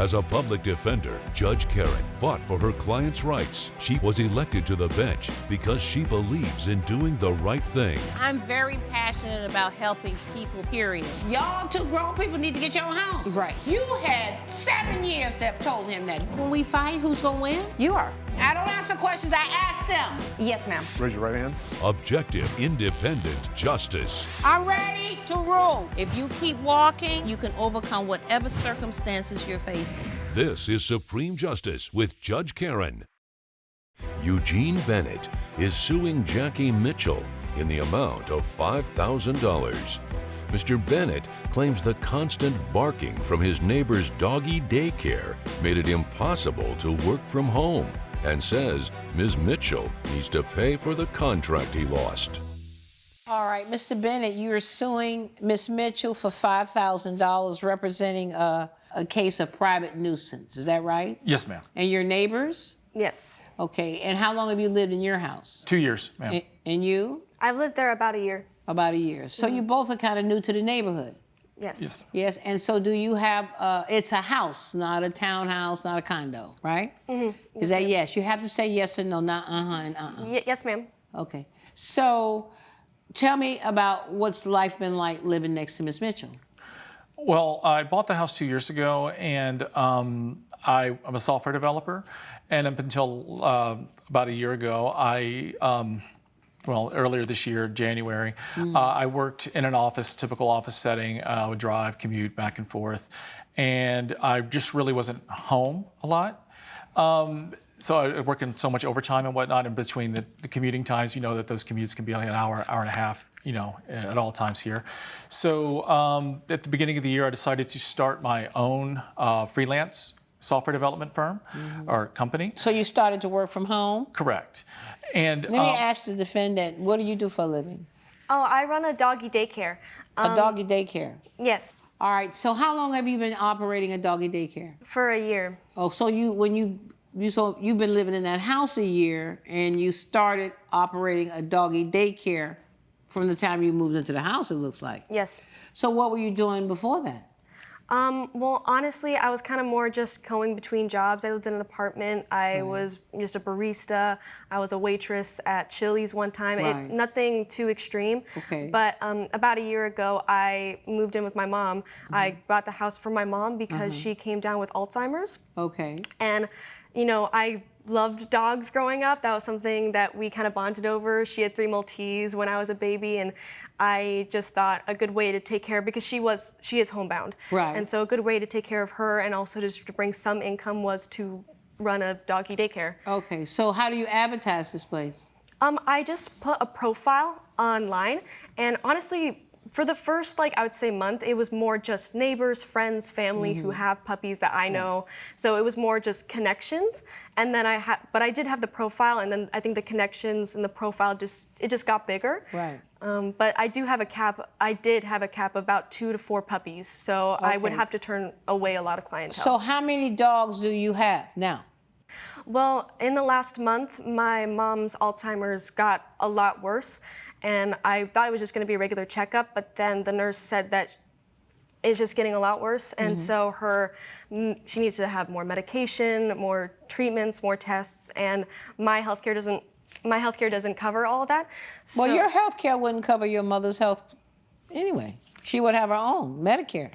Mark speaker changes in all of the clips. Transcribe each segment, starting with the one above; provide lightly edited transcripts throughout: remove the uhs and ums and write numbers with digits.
Speaker 1: As a public defender, Judge Karen fought for her client's rights. She was elected to the bench because she believes in doing the right thing.
Speaker 2: I'm very passionate about helping people, period. Y'all two grown people need to get your own house.
Speaker 3: Right.
Speaker 2: You had 7 years to have told him that. When we fight, who's gonna win?
Speaker 3: You are.
Speaker 2: I don't answer questions, I ask them.
Speaker 3: Yes, ma'am.
Speaker 4: Raise your right hand.
Speaker 1: Objective, independent justice.
Speaker 2: I'm ready to rule. If you keep walking, you can overcome whatever circumstances you're facing.
Speaker 1: This is Supreme Justice with Judge Karen. Eugene Bennett is suing Jackie Mitchell in the amount of $5,000. Mr. Bennett claims the constant barking from his neighbor's doggy daycare made it impossible to work from home, and says Ms. Mitchell needs to pay for the contract he lost.
Speaker 2: All right, Mr. Bennett, you are suing Ms. Mitchell for $5,000 representing a case of private nuisance. Is that right?
Speaker 5: Yes, ma'am.
Speaker 2: And your neighbors?
Speaker 6: Yes.
Speaker 2: Okay, and how long have you lived in your house?
Speaker 5: 2 years, ma'am.
Speaker 2: And you?
Speaker 6: I've lived there about a year.
Speaker 2: About a year. So you both are kind of new to the neighborhood.
Speaker 6: Yes.
Speaker 5: Yes.
Speaker 2: Yes, and so do you have, it's a house, not a townhouse, not a condo, right? Mm-hmm. Is that yes? You have to say yes and no, not uh-huh and uh-uh.
Speaker 6: Yes, ma'am.
Speaker 2: Okay. So tell me about what's life been like living next to Miss Mitchell.
Speaker 5: Well, I bought the house 2 years ago, and I'm a software developer. And up until about a year ago, earlier this year, January, I worked in an office, typical office setting. I would drive, commute back and forth, and I just really wasn't home a lot. So I worked in so much overtime and whatnot in between the commuting times. You know that those commutes can be like an hour, hour and a half, you know, at all times here. So at the beginning of the year, I decided to start my own freelance software development firm or company.
Speaker 2: So you started to work from home?
Speaker 5: Correct. And
Speaker 2: let me ask the defendant, what do you do for a living?
Speaker 6: Oh, I run a doggy daycare.
Speaker 2: A doggy daycare?
Speaker 6: Yes.
Speaker 2: All right, so how long have you been operating a doggy daycare?
Speaker 6: For a year.
Speaker 2: Oh, so you've been living in that house a year, and you started operating a doggy daycare from the time you moved into the house, it looks like.
Speaker 6: Yes.
Speaker 2: So what were you doing before that?
Speaker 6: Well, honestly, I was kind of more just going between jobs. I lived in an apartment. I was just a barista. I was a waitress at Chili's one time. Nothing too extreme.
Speaker 2: Okay.
Speaker 6: But about a year ago, I moved in with my mom. I bought the house for my mom because she came down with Alzheimer's.
Speaker 2: Okay.
Speaker 6: And, you know, I loved dogs growing up. That was something that we kind of bonded over. She had 3 Maltese when I was a baby, and I just thought a good way to take care, because she is homebound.
Speaker 2: Right.
Speaker 6: And so a good way to take care of her and also just to bring some income was to run a doggy daycare.
Speaker 2: Okay, so how do you advertise this place?
Speaker 6: I just put a profile online, and honestly, for the first, I would say month, it was more just neighbors, friends, family who have puppies that I know. So it was more just connections. And then but I did have the profile, and then I think the connections and the profile just got bigger.
Speaker 2: Right.
Speaker 6: But I do have a cap. I did have a cap of about 2 to 4 puppies. So I would have to turn away a lot of clientele.
Speaker 2: So how many dogs do you have now?
Speaker 6: Well, in the last month, my mom's Alzheimer's got a lot worse. And I thought it was just going to be a regular checkup, but then the nurse said that it's just getting a lot worse, and so she needs to have more medication, more treatments, more tests, and my healthcare doesn't cover all of that.
Speaker 2: Well,
Speaker 6: So,
Speaker 2: your healthcare wouldn't cover your mother's health anyway. She would have her own Medicare.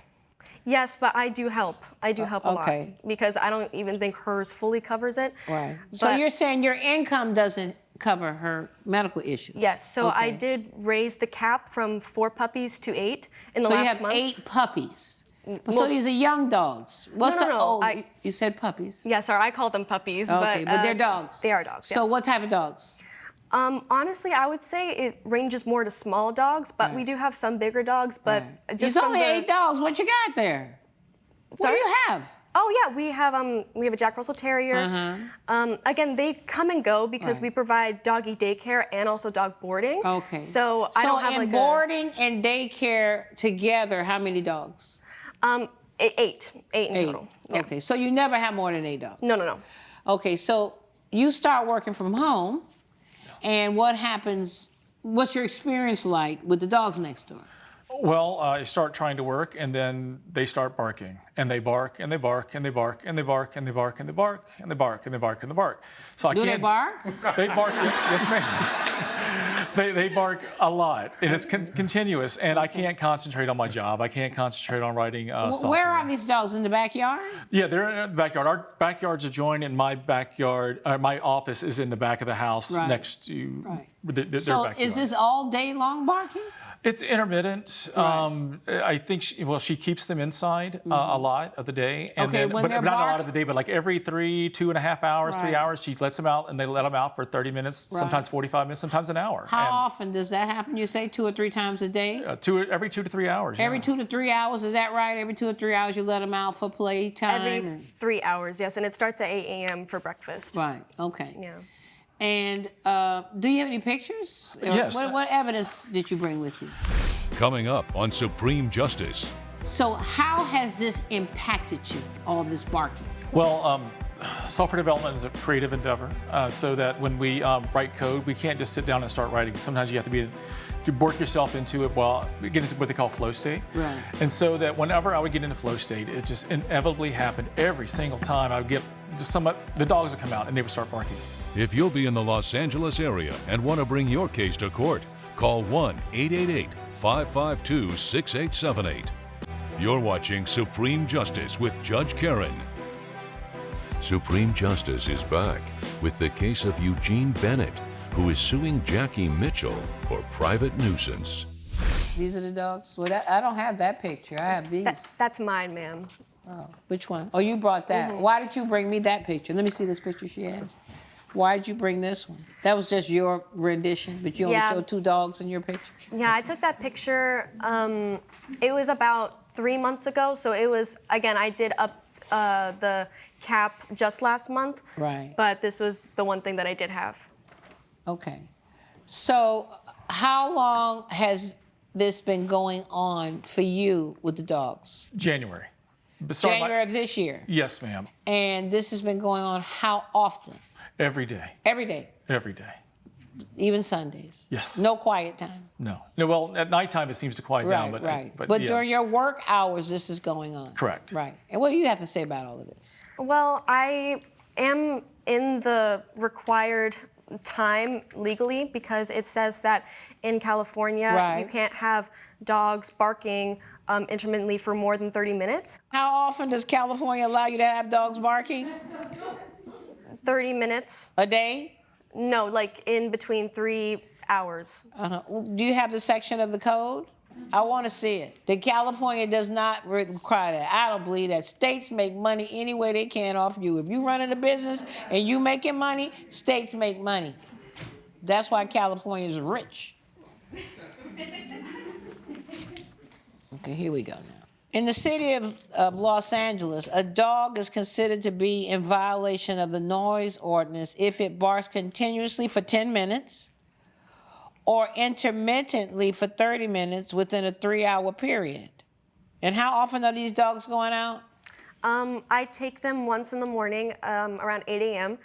Speaker 6: yes, but I do help. I do help a lot,
Speaker 2: okay.
Speaker 6: because I don't even think hers fully covers it.
Speaker 2: Right. So
Speaker 6: But-
Speaker 2: you're saying your income doesn't cover her medical issues?
Speaker 6: Yes. So I
Speaker 2: Okay.
Speaker 6: did raise the cap from 4 puppies to 8 in the
Speaker 2: So
Speaker 6: last
Speaker 2: you have
Speaker 6: month.
Speaker 2: 8 puppies. So
Speaker 6: Well-
Speaker 2: these are young dogs. What's
Speaker 6: No,
Speaker 2: the
Speaker 6: no, no,
Speaker 2: old? You said puppies.
Speaker 6: Yeah, sorry, I call them puppies.
Speaker 2: Okay, but they're dogs.
Speaker 6: They are dogs.
Speaker 2: So
Speaker 6: yes.
Speaker 2: what type of dogs?
Speaker 6: Honestly, I would say it ranges more to small dogs, but we do have some bigger dogs. But
Speaker 2: Right.
Speaker 6: just
Speaker 2: It's
Speaker 6: from
Speaker 2: only
Speaker 6: the,
Speaker 2: 8 dogs. What you got there? What
Speaker 6: Sorry?
Speaker 2: do you have?
Speaker 6: Oh yeah, we have a Jack Russell Terrier. Again, they come and go because we provide doggy daycare and also dog boarding.
Speaker 2: Okay.
Speaker 6: So I don't have
Speaker 2: in
Speaker 6: like
Speaker 2: boarding and daycare together, how many dogs?
Speaker 6: 8 in total. Yeah.
Speaker 2: Okay, so you never have more than 8 dogs.
Speaker 6: No.
Speaker 2: Okay, so you start working from home, and what happens? What's your experience like with the dogs next door?
Speaker 5: Well, you start trying to work, and then they start barking, and they bark, and they bark, and they bark, and they bark, and they bark, and they bark, and they bark, and they bark, and they bark. So I
Speaker 2: Do
Speaker 5: can't.
Speaker 2: they bark?
Speaker 5: They bark. Yes, ma'am. They bark a lot, and it's continuous, and I can't concentrate on my job. I can't concentrate on writing software.
Speaker 2: Where are these dogs? In the backyard?
Speaker 5: Yeah, they're in the backyard. Our backyard's adjoined, and my backyard, my office is in the back of the house next to their
Speaker 2: So
Speaker 5: backyard.
Speaker 2: is this all day long barking?
Speaker 5: It's intermittent. I think she keeps them inside a lot of the day, and
Speaker 2: Okay,
Speaker 5: then,
Speaker 2: when
Speaker 5: but
Speaker 2: they're
Speaker 5: not a lot of the day. But like every 2.5 hours, 3
Speaker 2: Right.
Speaker 5: hours, she lets them out, and they let them out for 30 minutes, sometimes 45 minutes, sometimes an hour.
Speaker 2: How
Speaker 5: And,
Speaker 2: often does that happen? You say 2 or 3 times a day?
Speaker 5: every 2 to 3 hours.
Speaker 2: Every
Speaker 5: yeah.
Speaker 2: 2 to 3 hours, is that right? Every 2 or 3 hours you let them out for playtime?
Speaker 6: Every 3 hours, yes, and it starts at 8 a.m. for breakfast.
Speaker 2: Right, okay.
Speaker 6: Yeah.
Speaker 2: And do you have any pictures? Or
Speaker 5: Yes.
Speaker 2: What evidence did you bring with you?
Speaker 1: Coming up on Supreme Justice.
Speaker 2: So how has this impacted you, all this barking?
Speaker 5: Well, software development is a creative endeavor, so that when we write code, we can't just sit down and start writing. Sometimes you have to work yourself into it while we get into what they call flow state.
Speaker 2: Right.
Speaker 5: And so that whenever I would get into flow state, it just inevitably happened every single time. I would get the dogs would come out and they would start barking.
Speaker 1: If you'll be in the Los Angeles area and want to bring your case to court, call 1-888-552-6878. You're watching Supreme Justice with Judge Karen. Supreme Justice is back with the case of Eugene Bennett, who is suing Jackie Mitchell for private nuisance.
Speaker 2: These are the dogs? Well, I don't have that picture. I have these.
Speaker 6: That's mine, ma'am.
Speaker 2: Oh, which one? Oh, you brought that. Why did you bring me that picture? Let me see this picture she has. Why did you bring this one? That was just your rendition, but you only showed 2 dogs in your picture?
Speaker 6: Yeah, I took that picture. It was about 3 months ago, so it was, again, I did up the cap just last month.
Speaker 2: Right.
Speaker 6: But this was the one thing that I did have.
Speaker 2: Okay. So how long has this been going on for you with the dogs?
Speaker 5: January.
Speaker 2: January of this year.
Speaker 5: Yes, ma'am.
Speaker 2: And this has been going on how often?
Speaker 5: Every day.
Speaker 2: Every day,
Speaker 5: Every day.
Speaker 2: even Sundays?
Speaker 5: Yes.
Speaker 2: No quiet time?
Speaker 5: No. Well, at nighttime it seems to quiet down, but
Speaker 2: But
Speaker 5: yeah.
Speaker 2: during your work hours, this is going on?
Speaker 5: Correct.
Speaker 2: Right. And what do you have to say about all of this?
Speaker 6: Well, I am in the required time legally because it says that in California you can't have dogs barking intermittently for more than 30 minutes.
Speaker 2: How often does California allow you to have dogs barking?
Speaker 6: 30 minutes?
Speaker 2: A day?
Speaker 6: No, like in between 3 hours.
Speaker 2: Do you have the section of the code? I want to see it. The California does not require that. I don't believe that. States make money any way they can off you. If you running a business and you making money, states make money. That's why California is rich. Okay, here we go now. In the city of Los Angeles, a dog is considered to be in violation of the noise ordinance if it barks continuously for 10 minutes or intermittently for 30 minutes within a 3-hour period. And how often are these dogs going out?
Speaker 6: I take them once in the morning around 8 a.m.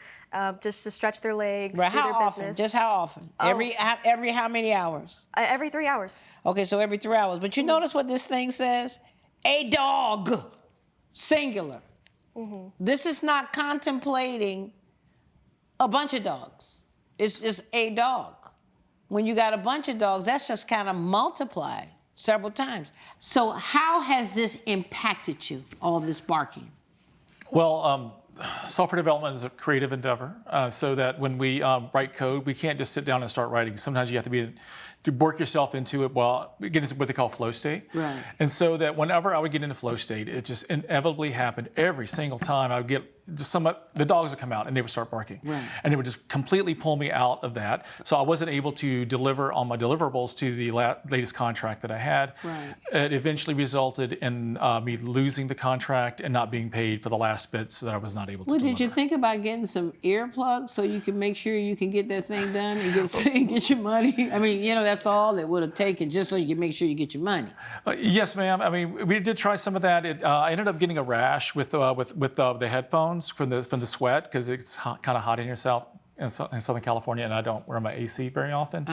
Speaker 6: Just to stretch their legs,
Speaker 2: Right.
Speaker 6: do
Speaker 2: How
Speaker 6: their
Speaker 2: often?
Speaker 6: business.
Speaker 2: Just how often? Every how many hours?
Speaker 6: Every 3 hours.
Speaker 2: Okay, so every 3 hours. But you notice what this thing says? A dog, singular. This is not contemplating a bunch of dogs. It's just a dog. When you got a bunch of dogs, that's just kind of multiplied several times. So how has this impacted you, all this barking?
Speaker 5: Well, software development is a creative endeavor, so that when we write code, we can't just sit down and start writing. Sometimes you have to work yourself into it while we get into what they call flow state.
Speaker 2: Right.
Speaker 5: And so that whenever I would get into flow state, it just inevitably happened every single time. I would get the dogs would come out and they would start barking.
Speaker 2: Right.
Speaker 5: And it would just completely pull me out of that. So I wasn't able to deliver on my deliverables to the latest contract that I had.
Speaker 2: Right.
Speaker 5: It eventually resulted in me losing the contract and not being paid for the last bits that I was not able to deliver.
Speaker 2: Did you think about getting some earplugs so you can make sure you can get that thing done and get your money? I mean, that's all it would have taken just so you can make sure you get your money.
Speaker 5: Yes, ma'am. I mean, we did try some of that. I ended up getting a rash with the headphones from the sweat because it's kind of hot in your in Southern California, and I don't wear my AC very often.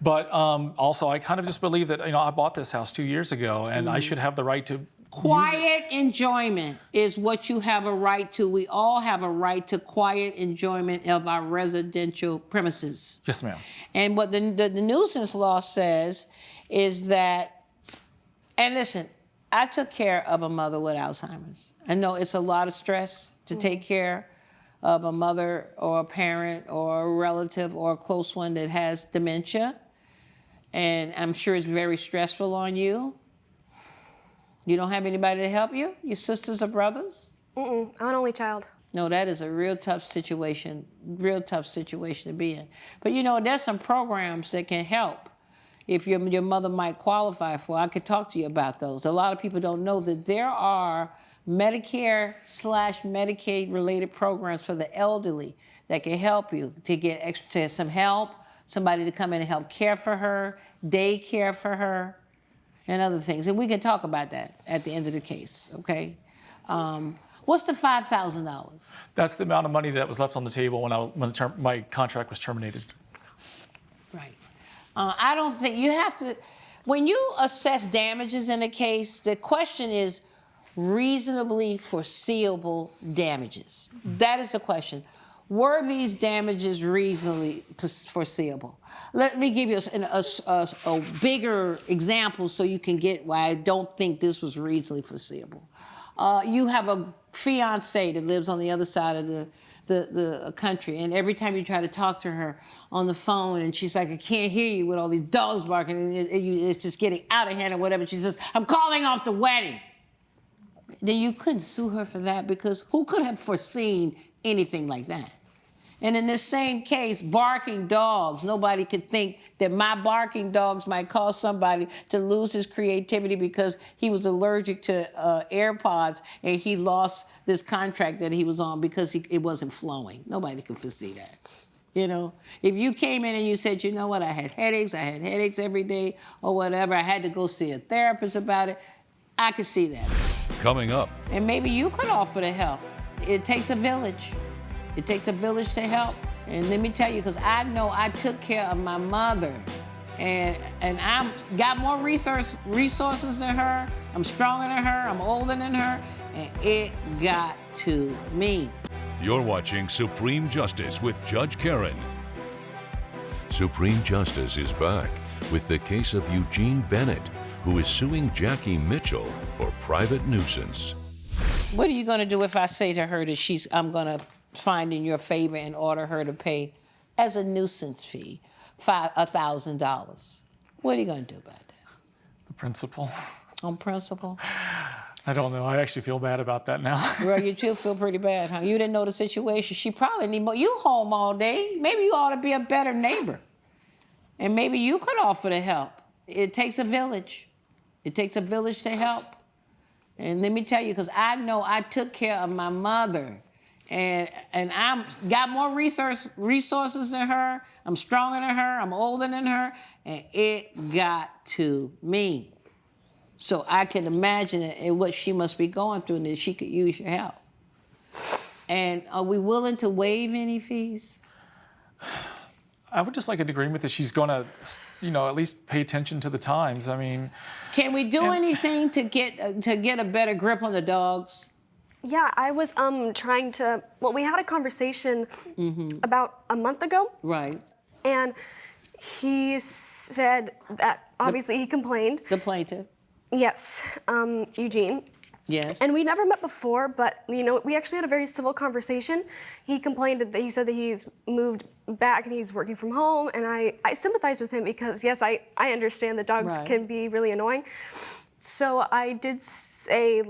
Speaker 5: But also, I kind of just believe that, I bought this house 2 years ago, and I should have the right to
Speaker 2: Quiet enjoyment is what you have a right to. We all have a right to quiet enjoyment of our residential premises.
Speaker 5: Yes, ma'am.
Speaker 2: And what the nuisance law says is that, and listen, I took care of a mother with Alzheimer's. I know it's a lot of stress to take care of a mother or a parent or a relative or a close one that has dementia. And I'm sure it's very stressful on you. You don't have anybody to help you? Your sisters or brothers?
Speaker 6: I'm an only child.
Speaker 2: No, that is a real tough situation to be in. But there's some programs that can help if your mother might qualify for. I could talk to you about those. A lot of people don't know that there are Medicare/Medicaid related programs for the elderly that can help you to get some help, somebody to come in and help care for her, daycare for her, and other things. And we can talk about that at the end of the case, okay? What's the $5,000?
Speaker 5: That's the amount of money that was left on the table when my contract was terminated.
Speaker 2: Right. I don't think you have to, when you assess damages in a case, the question is reasonably foreseeable damages. That is the question. Were these damages reasonably foreseeable? Let me give you a bigger example so you can get why I don't think this was reasonably foreseeable. You have a fiance that lives on the other side of the country, and every time you try to talk to her on the phone, and she's like, I can't hear you with all these dogs barking, and it's just getting out of hand or whatever. She says, I'm calling off the wedding. Then you couldn't sue her for that because who could have foreseen anything like that? And in this same case, barking dogs, nobody could think that my barking dogs might cause somebody to lose his creativity because he was allergic to AirPods and he lost this contract that he was on because it wasn't flowing. Nobody could foresee that. If you came in and you said, you know what, I had headaches every day or whatever, I had to go see a therapist about it, I could see that.
Speaker 1: Coming up.
Speaker 2: And maybe you could offer to help. It takes a village. It takes a village to help. And let me tell you, because I know I took care of my mother, and I got more resources than her. I'm stronger than her. I'm older than her. And it got to me.
Speaker 1: You're watching Supreme Justice with Judge Karen. Supreme Justice is back with the case of Eugene Bennett, who is suing Jackie Mitchell for private nuisance.
Speaker 2: What are you going to do if I say to her that I'm going to find in your favor and order her to pay as a nuisance fee $1,000? What are you going to do about that?
Speaker 5: The principal.
Speaker 2: On principle?
Speaker 5: I don't know. I actually feel bad about that now.
Speaker 2: Well, you do feel pretty bad, huh? You didn't know the situation. She probably need more. You home all day. Maybe you ought to be a better neighbor. And maybe you could offer to help. It takes a village. It takes a village to help. And let me tell you, because I know I took care of my mother. And I got more resources than her. I'm stronger than her. I'm older than her. And it got to me. So I can imagine what she must be going through and that she could use your help. And are we willing to waive any fees?
Speaker 5: I would just like an agreement that she's going to, at least pay attention to the times. I mean,
Speaker 2: can we do anything to get a better grip on the dogs?
Speaker 6: Yeah, I was trying to. Well, we had a conversation about a month ago.
Speaker 2: Right.
Speaker 6: And he said that obviously he complained.
Speaker 2: The plaintiff.
Speaker 6: Yes, Eugene.
Speaker 2: Yes.
Speaker 6: And we never met before, but we actually had a very civil conversation. He complained that he said that he's moved back and he's working from home, and I sympathize with him because yes, I understand that dogs can be really annoying. So I did say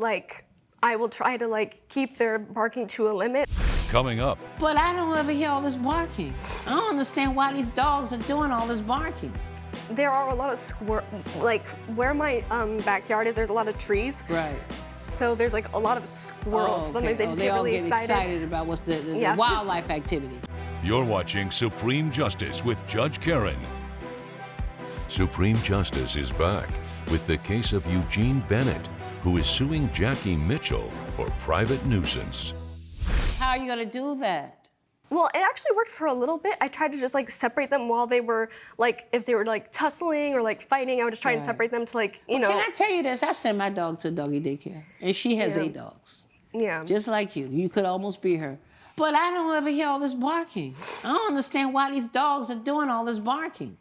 Speaker 6: I will try to keep their barking to a limit.
Speaker 1: Coming up.
Speaker 2: But I don't ever hear all this barking. I don't understand why these dogs are doing all this barking.
Speaker 6: There are a lot of where my backyard is, there's a lot of trees.
Speaker 2: Right.
Speaker 6: So there's a lot of squirrels. Sometimes they just get really
Speaker 2: excited about what's the wildlife activity.
Speaker 1: You're watching Supreme Justice with Judge Karen. Supreme Justice is back with the case of Eugene Bennett, who is suing Jackie Mitchell for private nuisance.
Speaker 2: How are you going to do that?
Speaker 6: Well, it actually worked for a little bit. I tried to just like separate them while they were like, if they were like tussling or like fighting, I would just try and separate them to like, you know.
Speaker 2: Can I tell you this? I sent my dog to doggy daycare, and she has 8 dogs.
Speaker 6: Yeah.
Speaker 2: Just like you. You could almost be her. But I don't ever hear all this barking. I don't understand why these dogs are doing all this barking.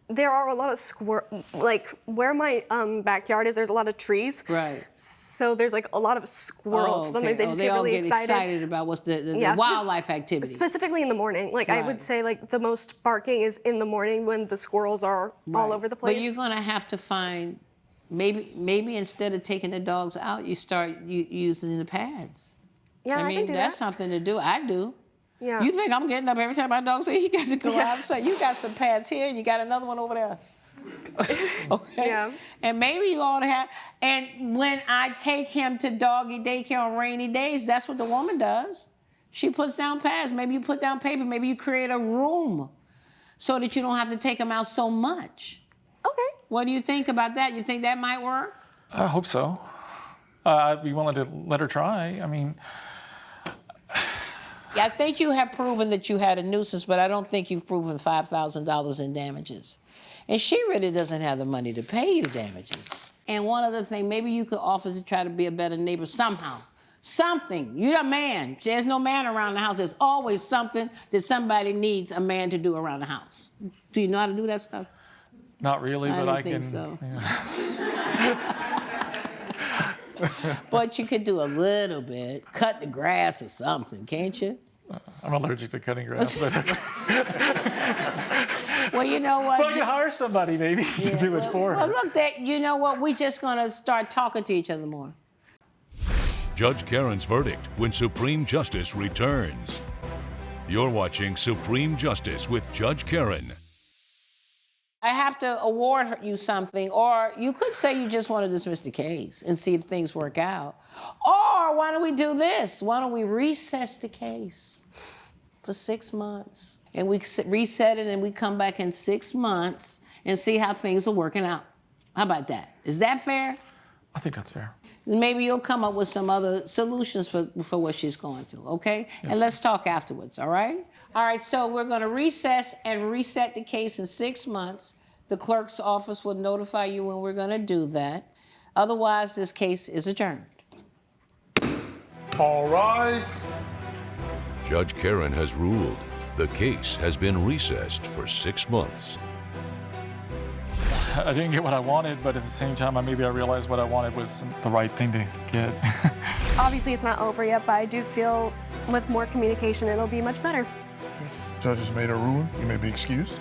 Speaker 6: There are a lot of like where my backyard is, there's a lot of trees.
Speaker 2: Right.
Speaker 6: So there's like a lot of squirrels. Sometimes they just
Speaker 2: they
Speaker 6: get
Speaker 2: all
Speaker 6: really
Speaker 2: get
Speaker 6: excited.
Speaker 2: about what's the wildlife activity.
Speaker 6: Specifically in the morning. Like I would say like the most barking is in the morning when the squirrels are all over the place.
Speaker 2: But you're gonna have to find, maybe instead of taking the dogs out, you start using the pads.
Speaker 6: Yeah,
Speaker 2: I mean,
Speaker 6: can do
Speaker 2: that's
Speaker 6: that.
Speaker 2: something to do. I do.
Speaker 6: Yeah.
Speaker 2: You think I'm getting up every time my dog say he got to go out? So you got some pads here, and you got another one over there. Okay.
Speaker 6: Yeah.
Speaker 2: And maybe you ought to have. And when I take him to doggy daycare on rainy days, that's what the woman does. She puts down pads. Maybe you put down paper. Maybe you create a room so that you don't have to take him out so much.
Speaker 6: Okay.
Speaker 2: What do you think about that? You think that might work?
Speaker 5: I hope so. I'd be willing to let her try. I mean,
Speaker 2: Yeah, I think you have proven that you had a nuisance, but I don't think you've proven $5,000 in damages. And she really doesn't have the money to pay you damages. And one other thing, maybe you could offer to try to be a better neighbor somehow. Something. You're a man. There's no man around the house. There's always something that somebody needs a man to do around the house. Do you know how to do that stuff?
Speaker 5: not really, but I can.
Speaker 2: So.
Speaker 5: Yeah.
Speaker 2: But you could do a little bit, cut the grass or something, can't you?
Speaker 5: I'm allergic to cutting grass, but
Speaker 2: Well, you know what?
Speaker 5: I can hire somebody maybe to do it for
Speaker 2: Well,
Speaker 5: her.
Speaker 2: look, you know what? We're just gonna start talking to each other more.
Speaker 1: Judge Karen's verdict when Supreme Justice returns. You're watching Supreme Justice with Judge Karen.
Speaker 2: I have to award you something, or you could say you just want to dismiss the case and see if things work out. Or why don't we do this? Why don't we recess the case for 6 months? And we reset it and we come back in 6 months and see how things are working out. How about that? Is that fair?
Speaker 5: I think that's fair.
Speaker 2: Maybe you'll come up with some other solutions for what she's going through, okay? Yes. And let's talk afterwards, all right? All right, so we're gonna recess and reset the case in 6 months. The clerk's office will notify you when we're gonna do that. Otherwise, this case is adjourned.
Speaker 3: All rise.
Speaker 1: Judge Karen has ruled. The case has been recessed for 6 months.
Speaker 5: I didn't get what I wanted, but at the same time, maybe I realized what I wanted was the right thing to get.
Speaker 6: Obviously, it's not over yet, but I do feel with more communication, it'll be much better.
Speaker 3: Judge has made a ruling. You may be excused.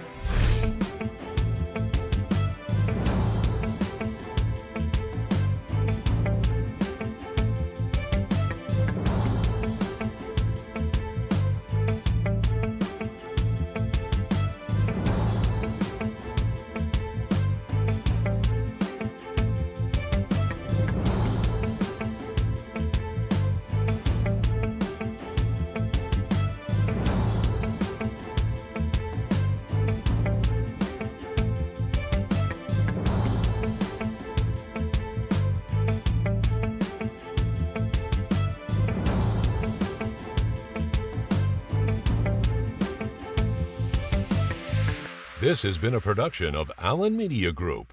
Speaker 1: This has been a production of Allen Media Group.